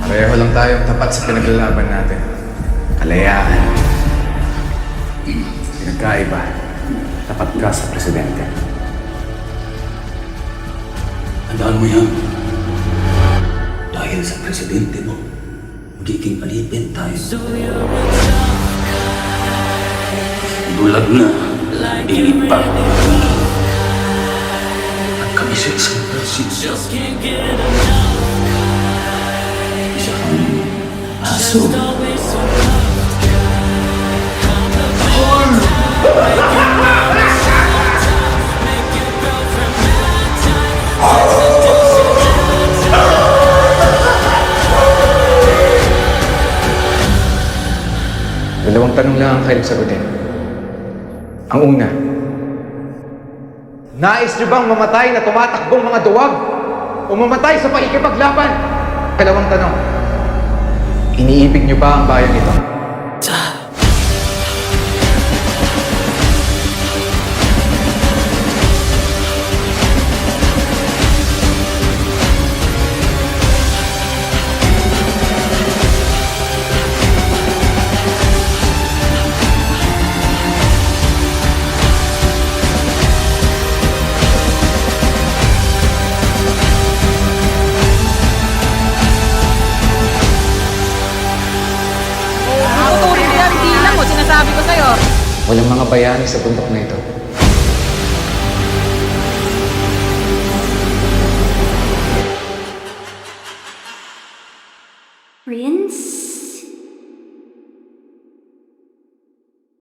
Pareho lang tayong tapat sa pinaglalaban natin. Kalayaan. Pinagkaiba. Tapat ka sa presidente. Tandaan mo yan. Dahil sa presidente mo, magiging alipin tayo. Bulag na, dinig pa. At kami sa isang presidente. Isang aso. Dalawang tanong lang ang kailang sagutin. Ang una, nais niyo bang mamatay na tumatakbong mga duwag? O mamatay sa pakikipaglaban? Dalawang tanong, iniibig niyo ba ang bayan ito? Tutuloy yan, di lang mo, sinasabi ko sa'yo. Walang mga bayani sa bundok na ito.